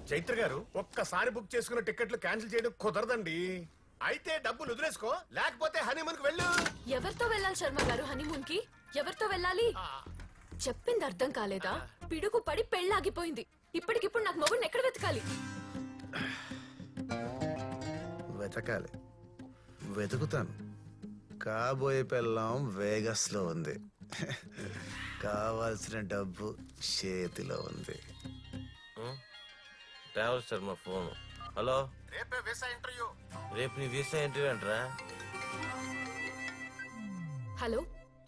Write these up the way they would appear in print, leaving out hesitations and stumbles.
చైత్ర గారు ఒక్కసారి బుక్ చేసుకున్న టికెట్లు క్యాన్సిల్ చేయడం కుదరదండి. అయితే డబ్బులు వదిలేసుకో, లేకపోతే హనీమూన్ కి వెళ్ళు. ఎవరితో వెళ్ళాలి శర్మ గారు హనీమూన్ కి? ఎవరితో వెళ్ళాలి? చెప్పింది అర్థం కాలేదా? పిడుగు పడి పెళ్ళాగిపోయింది. ఇప్పటికిప్పుడు నాకు మొగుడిని ఎక్కడ వెతకాలి? వెతకాలి, వెతుకుతాను. కాబోయే పెళ్ళం వేగస్ లో ఉంది. కావాల్సిన డబ్బు చేతిలో ఉంది. Travel Sharma phone. హలో, రేపే వీసా ఇంటర్వ్యూ. రేపు నీ వీసా ఇంటర్వ్యూ అంటరా? హలో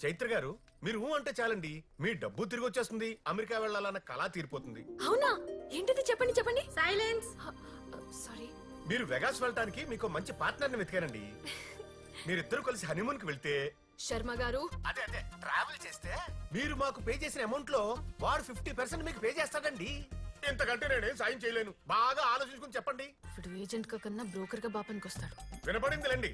చైత్ర గారు, మీరు అంటే చాలండి, మీ డబ్బు తిరిగి వచ్చేస్తుంది. అమెరికా వెళ్ళాలన్న కళ తీరిపోతుంది. అవునా? ఏంటిది? చెప్పండి చెప్పండి. సైలెన్స్. సారీ. మీరు వెగాస్ వెళ్ళటానికి మీకు మంచి పార్ట్నర్ ని వెతికానండి. మీరిద్దరు కలిసి హనీమూన్ కి వెళ్తే, శర్మ గారు, అదే ట్రావెల్ చేస్తే మీరు మాకు పే చేసిన అమౌంట్ లో వాడు 50% మీకు పే చేస్తాడండి. ఇంతకంటే నేనేం సాయం చేయలేను. బాగా ఆలోచించుకుని చెప్పండి. ఇప్పుడు ఏజెంట్ గా కన్నా బ్రోకర్ గా బాపానికి వస్తాడు. వినపడిందిలేండి.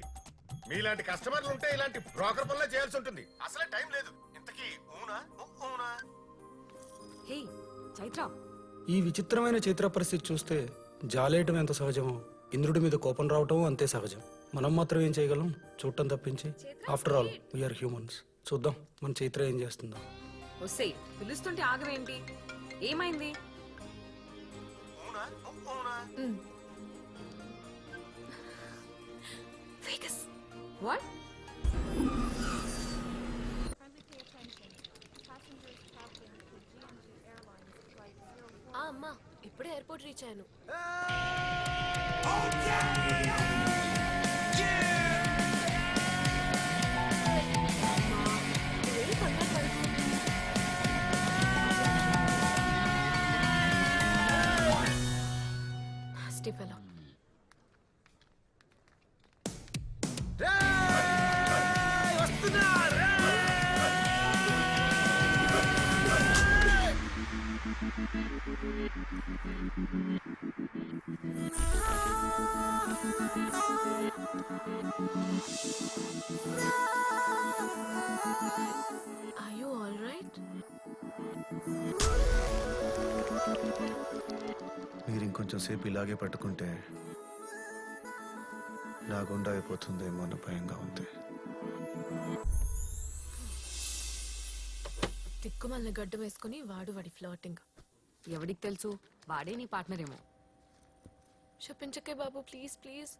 మీలాంటి కస్టమర్లు ఉంటే ఇలాంటి బ్రోకర్ పనులే చేయాల్సి ఉంటుంది. అసలే టైం లేదు. ఇంతకీ ఊనా? హే చైత్ర, ఈ విచిత్రమైన చైత్ర పరిస్థితి చూస్తే జాలేయటం ఎంత సహజమో, ఇంద్రుడి మీద కోపం రావటం అంతే సహజం. మనం మాత్రం ఏం చేయగలం? చూడటం తప్పించి. After all we are humans. చూద్దాం మన చైత్ర ఏం చేస్తుందో. వస్తే పిలుస్తుంటే ఆగవేంటి? ఏమైంది? వేగస్. వాట్? అమ్మా, ఇప్పుడే ఎయిర్పోర్ట్ రీచ్ అయ్యాను. Fellow. Are you all right? మీరు ఇంకొంచెం సేపు ఇలాగే పట్టుకుంటే నా గుండె అయిపోతుందేమో అన్న భయంగా ఉంది. తిక్కుమల్ని గడ్డ వేసుకుని వాడి ఫ్లర్టింగ్. ఎవడికి తెలుసు? వాడే నీ పార్ట్నర్ ఏమో. చెప్పించకే బాబు, ప్లీజ్ ప్లీజ్.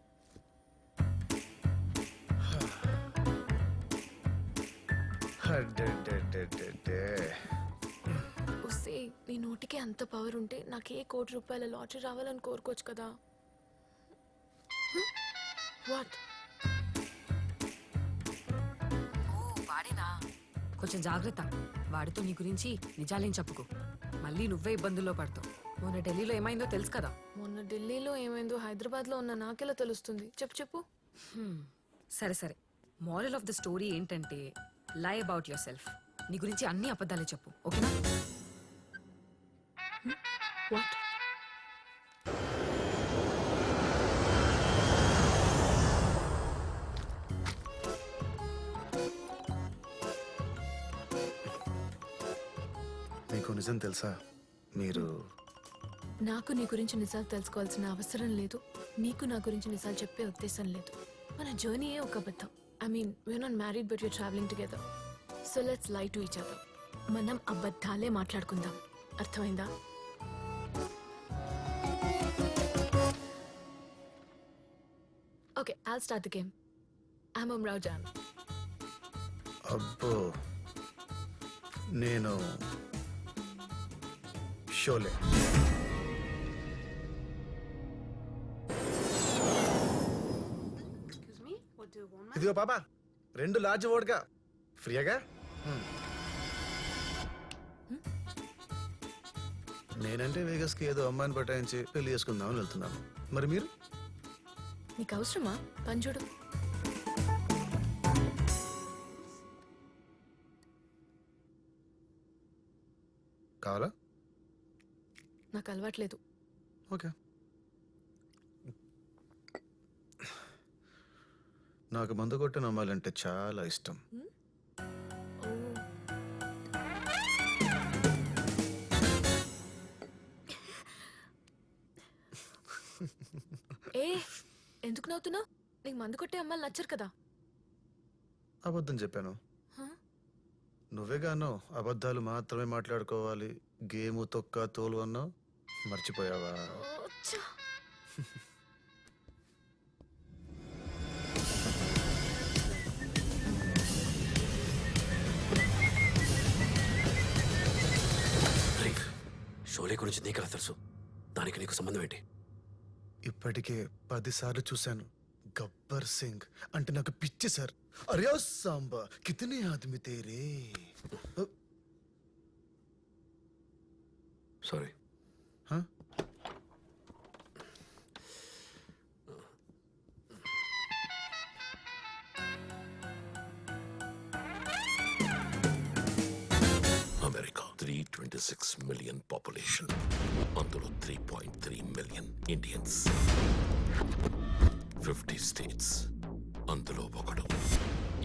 ఉస్సే, నీ నోటికి అంత పవర్ ఉంటే నాకు ఏ ₹1,00,00,000 లాటరీ రావాలని కోరుకోవచ్చు కదా. వాట్? వాడేనా? కొంచెం జాగ్రత్త. వాడితో నీ గురించి నిజాలేం చెప్పుకో. మళ్ళీ నువ్వే ఇబ్బందుల్లో పడతావు. మొన్న ఢిల్లీలో ఏమైందో తెలుసు కదా? మొన్న ఢిల్లీలో ఏమైందో హైదరాబాద్ లో ఉన్న నాకెలా తెలుస్తుంది? చెప్పు చెప్పు. సరే సరే, మోరల్ ఆఫ్ ద స్టోరీ ఏంటంటే, లై అబౌట్ యువర్ సెల్ఫ్. నీ గురించి అన్ని అబద్ధాలే చెప్పు, ఓకేనా? వాట్? మీకు నిజం తెలుసా? మీరు నాకు నీ గురించి నిజాలు తెలుసుకోవాల్సిన అవసరం లేదు. నీకు నా గురించి నిజాలు చెప్పే ఉద్దేశం లేదు. మన జర్నీయే ఒక అబద్ధం. I mean, we are not married but we are travelling together. So let's lie to each other. మనం అబద్ధాలే మాట్లాడుకుందాం. అర్థమైందా? Okay, I'll start the game. I'm Umrao Jaan. అబ్బో, నేను షోలే. ఇదిగో పాపా, 2 లార్జ్ వోడ్కా ఫ్రీగా. నేనంటే వేగస్ కి ఏదో అమ్మాయిని పటాయించి పెళ్లి చేసుకుందామని వెళ్తున్నాను. మరి మీరు? నీకు అవసరమా? పని చూడు. కావాలా? నాకు అలవాట్లేదు. ఓకే. నాకు మందు కొట్టిన అమ్మాయిలంటే చాలా ఇష్టం. ఏ ఎందుకు నవ్వుతున్నావు? నీకు మందు కొట్టే అమ్మాయిలు నచ్చరు కదా. అబద్ధం చెప్పాను. హ? నువ్వేగానో అబద్ధాలు మాత్రమే మాట్లాడుకోవాలి, గేము తొక్క తోలు అన్నావు. మర్చిపోయావా? ఓ, చ్చ. షోలే గురించి నీకెలా తెలుసు? దానికి నీకు సంబంధం ఏంటి? ఇప్పటికే 10 సార్లు చూశాను. గబ్బర్ సింగ్ అంటే నాకు పిచ్చి సార్. అరే ఓ సాంబా కితనే ఆద్మీ తేరే. సారీ. హ? అమెరికా 326 మిలియన్ పాపులేషన్, అందులో 3.3 మిలియన్ ఇండియన్స్. 50 స్టేట్స్, అందులో ఒకడు.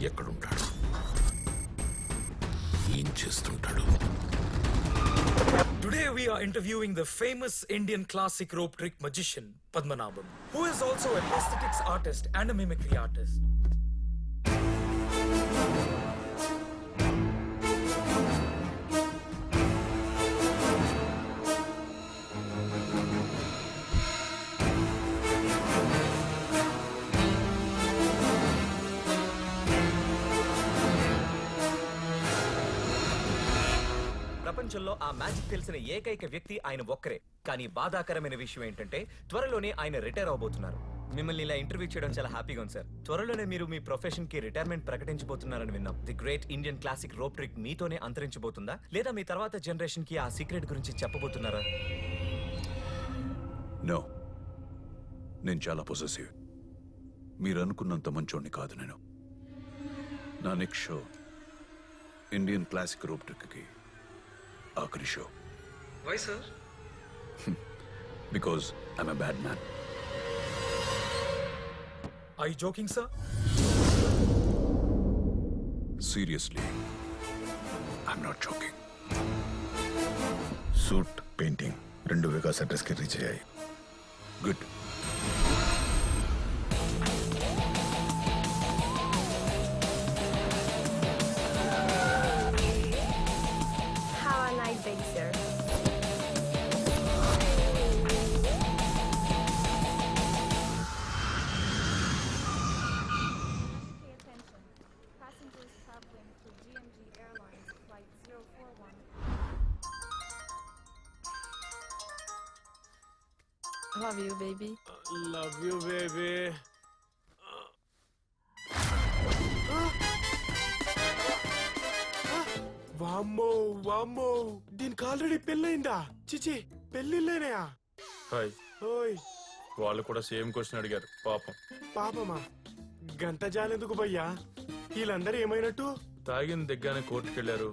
ఎక్కడుంటాడు? ఏం చేస్తుంటాడు? Today we are interviewing the famous Indian classic rope trick magician Padmanabham, who is also a prosthetics artist and a mimicry artist. ప్రపంచంలో ఆ మ్యాజిక్ తెలిసిన ఏకైక వ్యక్తి ఆయన ఒక్కరే. కానీ బాధాకరమైన విషయం ఏంటంటే త్వరలోనే ఆయన రిటైర్ అవబోతున్నారు. మిమ్మల్ని ఇలా ఇంటర్వ్యూ చేయడం చాలా హ్యాపీగా ఉంది సార్. త్వరలోనే మీరు మీ ప్రొఫెషన్ కి రిటైర్మెంట్ ప్రకటించబోతున్నారని విన్నాం. The great Indian classic rope trick మీతోనే అంతరించబోతుందా, లేదా మీ తర్వాత జనరేషన్ కి ఆ సీక్రెట్ గురించి చెప్పబోతున్నారా? నో, నేను చాలా పొసెసివ్. మీరు అనుకున్నంత మంచోడిని కాదు నేను. నా next show Indian classic rope ట్రిక్కి ఆఖరి షో. Why, sir? Because I'm a bad man. Are you joking, sir? Seriously I'm not joking. Suit painting 2 Vegas అడ్రస్కి రీచ్ అయ్యాయి. Good. Have a nice day, sir. Pay attention. Passengers traveling through GMG Airlines Flight 041. Love you, baby. Love you baby. వామ్మో వామ్మో, దీనికి already పెళ్ళయిందా? చిచి, పెళ్ళిళ్ళేనయా? Hi. ఓయ్ వాళ్ళు కూడా సేమ్ క్వశ్చన్ అడిగారు పాపం. పాపమా, గంత జాలెందుకు భయ్యా? వీళ్ళందరూ ఏమైనట్టు? తాగిన దగ్గరనే కోర్టుకి వెళ్ళారు,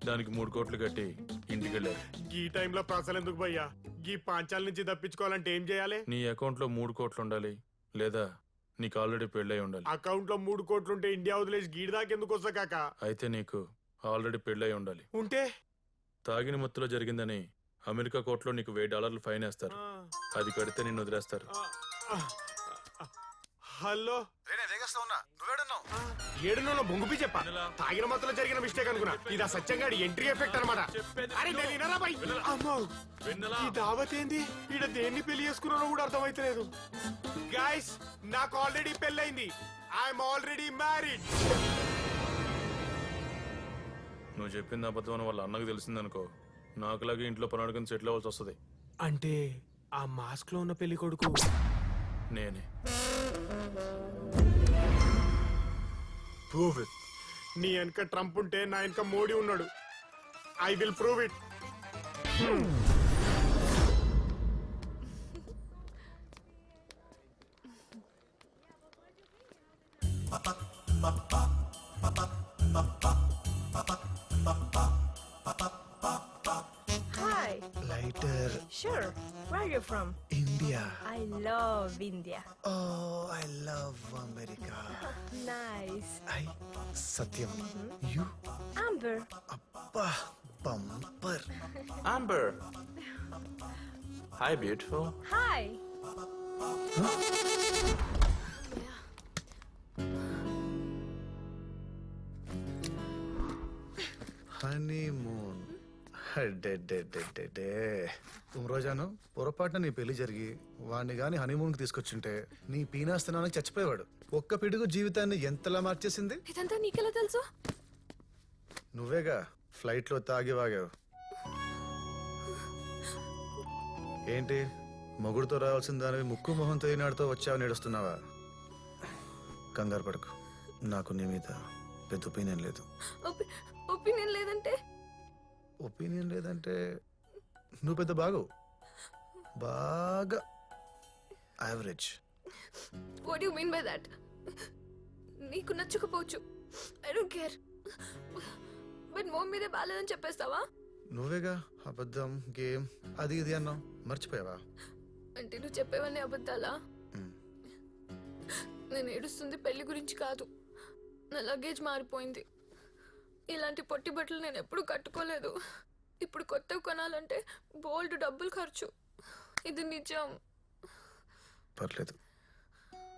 దానికి 3 కోట్లు కట్టి ఇంటికి వెళ్ళారు. ఈ టైంలో ప్రాసలు ఎందుకు భయ్యా? ఈ పాంచాల నుంచి తప్పించుకోవాలంటే ఏం చేయాలి? నీ అకౌంట్ లో 3 కోట్లు ఉండాలి, లేదా నీకు ఆల్రెడీ పెళ్ళై ఉండాలి. అకౌంట్ లో 3 కోట్లుంటే ఇండియా వదిలేసి గీడి దాకా ఎందుకు వస్తా కాక? అయితే నీకు ఆల్రెడీ పెళ్ళై ఉండాలి. ఉంటే తాగిన మత్తులో జరిగిందని అమెరికా కోర్టులో నీకు $1000 ఫైన్ వేస్తారు. అది కడితే నిన్ను వదిలేస్తారు. హలో, ఏడులో బొంగుపి చెప్ప. తాగిన మత్తులో జరిగిన మిస్టేక్ అనుకున్నా. ఇది ఆ సత్యంగాడి ఎంట్రీ ఎఫెక్ట్ అనమాట. అరే నేను వినరా బై? అమ్మో, ఈ దావత్ ఏంది? ఈడ దేన్ని పెళ్లి చేసుకున్నానో కూడా అర్థమైతలేదు. గైస్, నాకు ఆల్రెడీ పెళ్ళైంది. I'm already married. నువ్వు చెప్పింది అబద్ధం అని వాళ్ళ అన్నకు తెలిసిందనుకో, నాకులాగే ఇంట్లో పని అడుగుని సెటిల్ అవ్వాల్సి వస్తుంది. అంటే ఆ మాస్క్ లో ఉన్న పెళ్లి కొడుకు నేనే. Prove it. నీ వెనక ట్రంప్ ఉంటే నా వెనక మోడీ ఉన్నాడు. I will prove it. Hi. Lighter. Sure. Where are you from? India. I love India. Oh I love America. Nice. I Satyam. You. Amber. అబ్బా బంపర్. Amber. Hi, beautiful. Hi. Honeymoon. రోజాను పొరపాటున నీ పెళ్లి జరిగి వాడిని గాని హనీమూన్కి తీసుకొచ్చుంటే నీ పీనాస్తనానికి చచ్చిపోయేవాడు. ఒక్క పిడుగు జీవితాన్ని ఎంతలా మార్చేసింది. ఇదంతా నీకెలా తెలుసు? నువ్వేగా ఫ్లైట్లో తాగి వాగావు. ఏంటి మొగుడుతో రావాల్సిన దానివి ముక్కు మొహంతో ఈనాడుతో వచ్చావు నేడుస్తున్నావా? కంగారు పడకు, నాకు నీ మీద పెద్ద ఒపీనియన్ లేదు. ఒపీనియన్ లేదంటే? ఒపీనియన్ లేదంటే నువ్వు పెద్ద బాగా average. What you mean by that? నీకు నచ్చకపోవచ్చు, I don't care, but mom మీదే బాలేదని చెప్పేస్తావా? నువ్వేగా అబద్ధం గేమ్ అది ఇది అన్నావు, మర్చిపోయావా? అంటే నువ్వు చెప్పేవన్నీ అబద్ధాలా? మ్. నేను ఏడుస్తుంది పెళ్లి గురించి కాదు, నా లగేజ్ మారిపోయింది. ఇలాంటి పొట్టి బట్టలు నేను ఎప్పుడు కట్టుకోలేదు. ఇప్పుడు కొత్తవి కొనాలంటే బోల్డ్ డబ్బులు ఖర్చు. ఇది నిజం. పర్లేదు,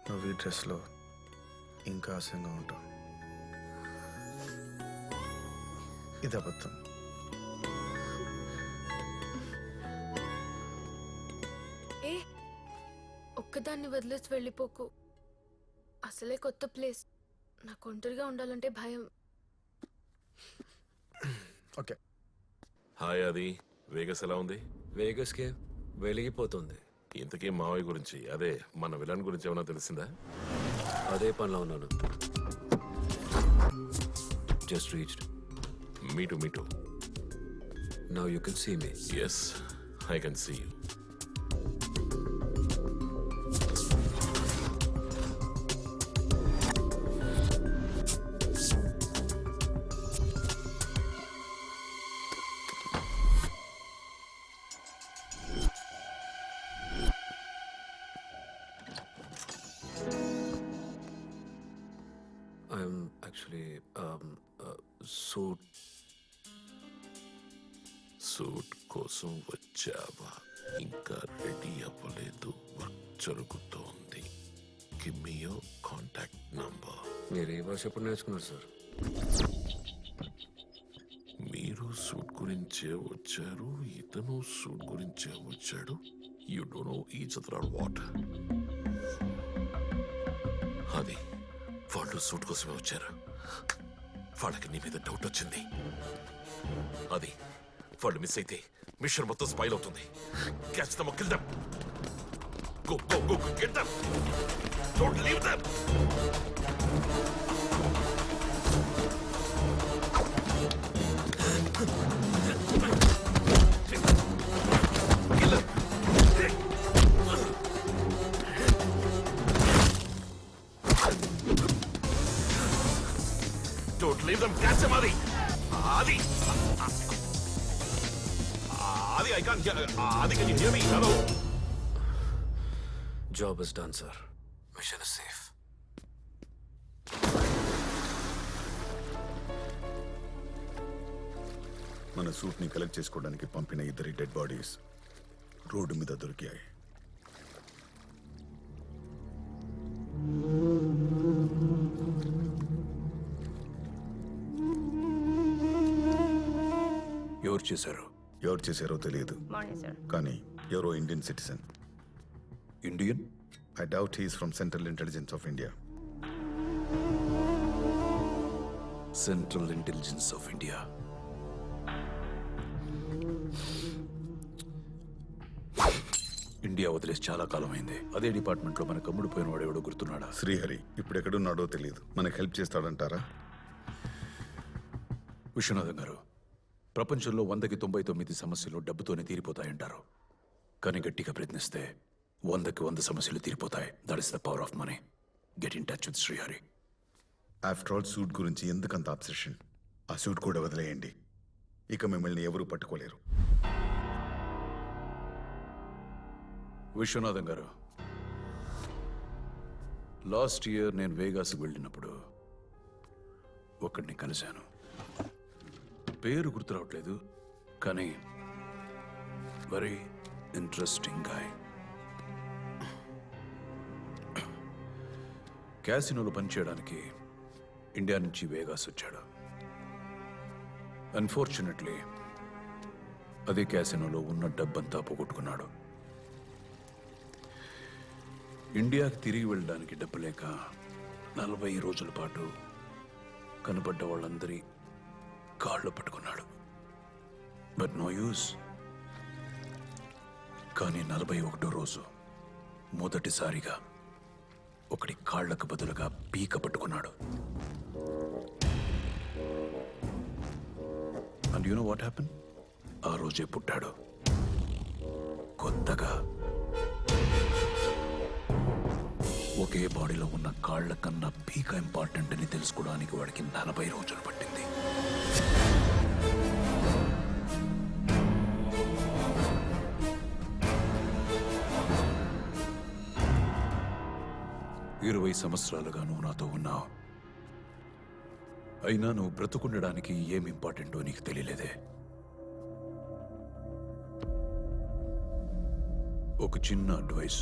నువ్వు ఈ డ్రెస్లో ఇంకా ఆశంగా ఉంటావు. ఇది అబద్ధం. ఏ ఒక్కదాన్ని వదిలేసి వెళ్ళిపోకు. అసలే కొత్త ప్లేస్, నాకు ఒంటరిగా ఉండాలంటే భయం. ఓకే. హాయ్ అది వేగస్ ఎలా ఉంది? వేగస్కే వెలిగిపోతుంది. ఇంతకీ మావయ్య గురించి, అదే మన విలన్ గురించి ఏమైనా తెలిసిందా? అదే పనిలో ఉన్నాను. Just reached. Me too now you can see me. Yes, I can see you. I'm actually suit కోసం వచ్చావా? ఇంకా రెడీ అవ్వలేదు, వర్క్ జరుగుతోంది. Give me your contact number. మీరు ఏ భాష ఎప్పుడు నేర్చుకున్నారు సార్? మీరు సూట్ గురించే వచ్చారు, ఇతను సూట్ గురించే వచ్చాడు. You don't know each other or what? అది వాళ్ళు సూట్ కోసమే వచ్చారు. వాళ్ళకి నీ మీద డౌట్ వచ్చింది. అది వాళ్ళు మిస్ అయితే మిషన్ మొత్తం స్పైల్ అవుతుంది. Catch them, kill them. Go go go get them. Don't leave them. Don't leave them. Catch him, Adi. Adi. Adi, I can't hear. Adi, can you hear me? Hello. Job is done sir. Mission is safe. మన suit ని collect చేసుకోవడానికి పంపిన 2 dead bodies road మీద దొరికాయి. ఎవరు చేశారు? ఎవరు చేశారో తెలియదు, కానీ ఎవరో Indian citizen. Indian? I doubt he's from central intelligence of India. Central intelligence of India. India వదిలేసి చాలా కాలం అయింది. అదే డిపార్ట్మెంట్ లో మన కమ్ముడు పోయిన వాడు ఎవడో గుర్తున్నాడా? శ్రీహరి ఇప్పుడు ఎక్కడున్నాడో తెలియదు. మనకు హెల్ప్ చేస్తాడంటారా? విశ్వనాథం గారు, ప్రపంచంలో 100కి 99 సమస్యలు డబ్బుతోనే తీరిపోతాయంటారు. కానీ గట్టిగా ప్రయత్నిస్తే 100కి 100 సమస్యలు తీరిపోతాయి. That is the power of money. Get in touch with Srihari. After all suit గురించి ఎందుకంత అబ్సెషన్? ఆ సూట్ కూడా వదిలేయండి. ఇక మిమ్మల్ని ఎవరూ పట్టుకోలేరు. విశ్వనాథం గారు, లాస్ట్ ఇయర్ నేను వేగాస్కి వెళ్ళినప్పుడు ఒకడిని కలిశాను. పేరు గుర్తు రావట్లేదు, కానీ వెరీ ఇంట్రెస్టింగ్ గాయ్. క్యాసినోలో పనిచేయడానికి ఇండియా నుంచి వేగాస్ వచ్చాడు. అన్ఫార్చునేట్లీ అదే క్యాసినోలో ఉన్న డబ్బంతా పోగొట్టుకున్నాడు. ఇండియాకి తిరిగి వెళ్ళడానికి డబ్బు లేక 40 రోజుల పాటు కనబడ్డ వాళ్ళందరి కాళ్ళు పట్టుకున్నాడు. But no use. కానీ 41వ రోజు మొదటిసారిగా ఒకటి కాళ్లకు బదులుగా పీక పట్టుకున్నాడు. And you know what happen? ఆ రోజే పుట్టాడు కొత్తగా. ఒకే బాడీలో ఉన్న కాళ్ల కన్నా పీక ఇంపార్టెంట్ అని తెలుసుకోవడానికి వాడికి 40 రోజులు పట్టింది. ఇరవై సంవత్సరాలుగా నువ్వు నాతో ఉన్నావు. అయినా నువ్వు బ్రతుకుండడానికి ఏం ఇంపార్టెంటో నీకు తెలియలేదే. ఒక చిన్న అడ్వైస్,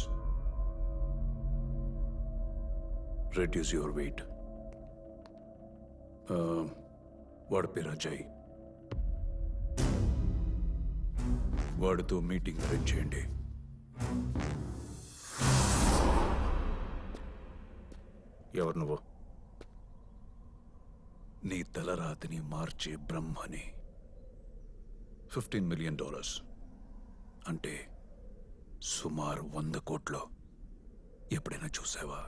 రెడ్యూస్ యువర్ వెయిట్. వాడి పేరు అజయ్. వాడితో మీటింగ్ అరేంజ్ చేయండి. ఎవరు నువ్వు? నీ తలరాతిని మార్చే బ్రహ్మని. $15 million అంటే సుమారు 100 కోట్లు. ఎప్పుడైనా చూసావా?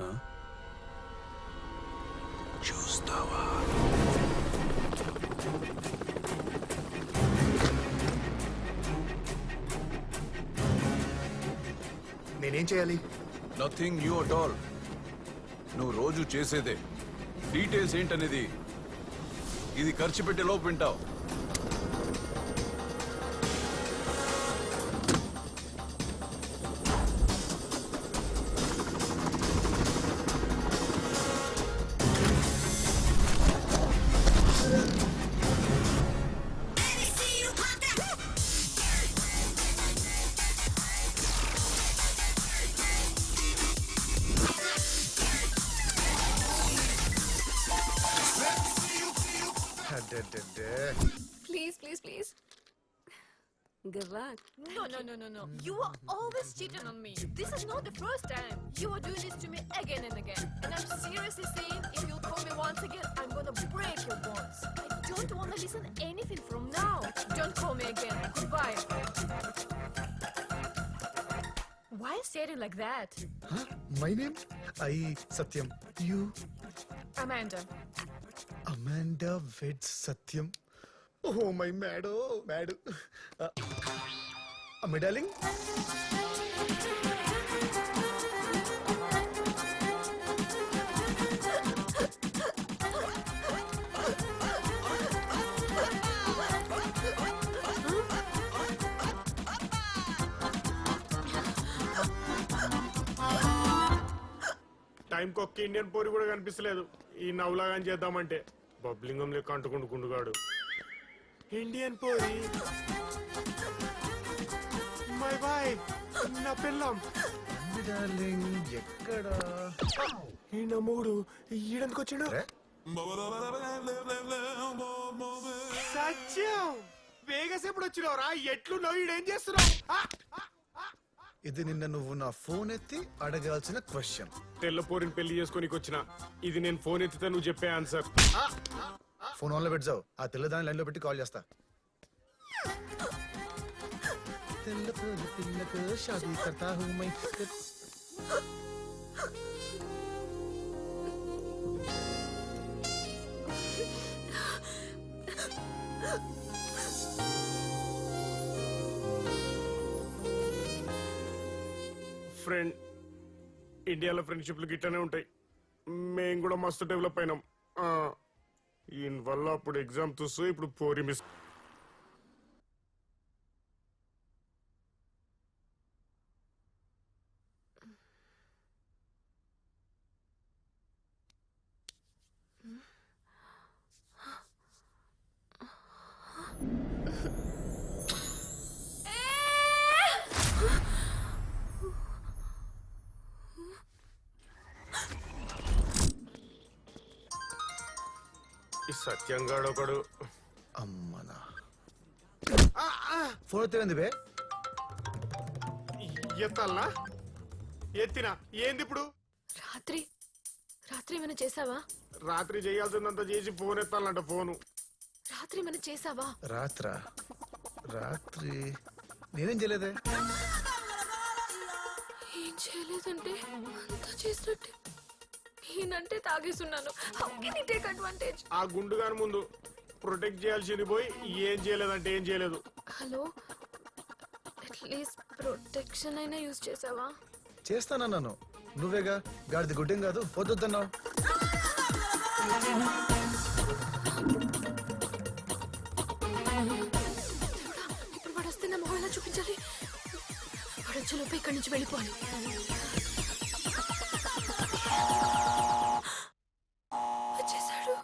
ఆ? చూస్తావా? నేనేం చేయాలి? Nothing new at all. నువ్వు రోజు చేసేదే. డీటెయిల్స్ ఏంటనేది ఇది ఖర్చు పెట్టే లోపు వింటావు. Please, please, please. Good luck. No. You are always cheating on me. This is not the first time. You are doing this to me again and again. And I'm seriously saying, if you'll call me once again, I'm gonna break your bones. I don't wanna listen anything from now. Don't call me again. Goodbye. Why are you staring like that? My name Satyam. You? Amanda. Amanda weds Satyam. Oh my మ్యాడో mad. My darling, టైంకి ఒక్క Indian పోరి కూడా కనిపిస్తలేదు. ఈ నవ్వులాగా చేద్దామంటే బబ్లింగం లెక్క అంటుకుంటుకుంటుగాడు. Indian Pori my boy, నా పిల్లం. డార్లింగ్ ఎక్కడా? ఈ నమ్ముడు ఈడెందుకు వచ్చాడు? సత్యం, వేగస్ ఎప్పుడు వచ్చినావురా? ఎట్లున్నావు? ఈడేం చేస్తున్నావు? ఇది నిన్న నువ్వు నా ఫోన్ ఎత్తి అడగాల్సిన క్వశ్చన్. తెల్ల పోరిని పెళ్లి చేసుకోనికి వచ్చిన. ఇది నేను ఫోన్ ఎత్తితే నువ్వు చెప్పే ఆన్సర్. ఫోన్ ఆన్లో పెట్టావు. ఆ తెల్లదాని లైన్లో పెట్టి కాల్ చేస్తా. తెల్ల పిల్లకు షాదీ కర్తా హూ మై. ఫ్రెండ్, ఇండియాలో ఫ్రెండ్షిప్లు గిట్టనే ఉంటాయి. మేము కూడా మస్తు డెవలప్ అయినాం. ఈయన వల్ల అప్పుడు ఎగ్జామ్ చూస్తూ ఇప్పుడు పోరి మిస్. సత్యంగాడు ఒకడు. అమ్మనా ఫోన్ ఎత్తే బే ఎత్తాలనా? ఎత్తినా ఏంది ఇప్పుడు? రాత్రి రాత్రి ఏమైనా చేసావా? రాత్రి చేయాల్సిందంతా చేసి ఫోన్ ఎత్తాలంట. ఫోను రాత్రి ఏమైనా చేసావా? రాత్రి నేనేం చేయలేదే. ఏం చేయలేదంటే అంతా చేసినట్టే. నేనంటే తాగేస్తున్నాను. How can you take advantage? ఆ గుండుగాని ముందు ప్రొటెక్ట్ చేయాల్సింది పోయి ఏం చేయలేదంటే ఏం చేయలేదు. హలో, అట్లీస్ట్ ప్రొటెక్షన్ అయినా యూజ్ చేసావా? చేస్తానన్నాను. నువ్వేగా గాడిది గుడ్డేం కాదు పొద్దున్నావు. ఇప్పుడు వాడు వస్తే నా మొహం ఎలా చూపించాలి? వాడు వచ్చేలోపు ఇక్కడి నుంచి వెళ్ళిపోవాలి. వచ్చేసాడు.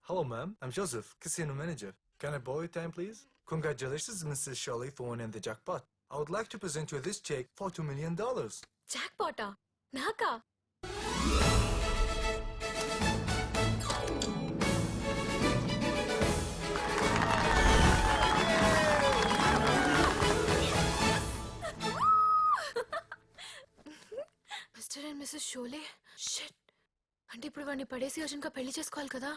Hello, ma'am. I'm Joseph, casino manager. Can I borrow your time, please? Congratulations, Mrs. Shirley, for winning the jackpot. I would like to present you this check for $2 million. జాక్పాటా? నాకా? Mister and missus Sholay. Shit. అంటే ఇప్పుడు వాడిని పడేసి అర్జున్గా పెళ్లి చేసుకోవాలి కదా?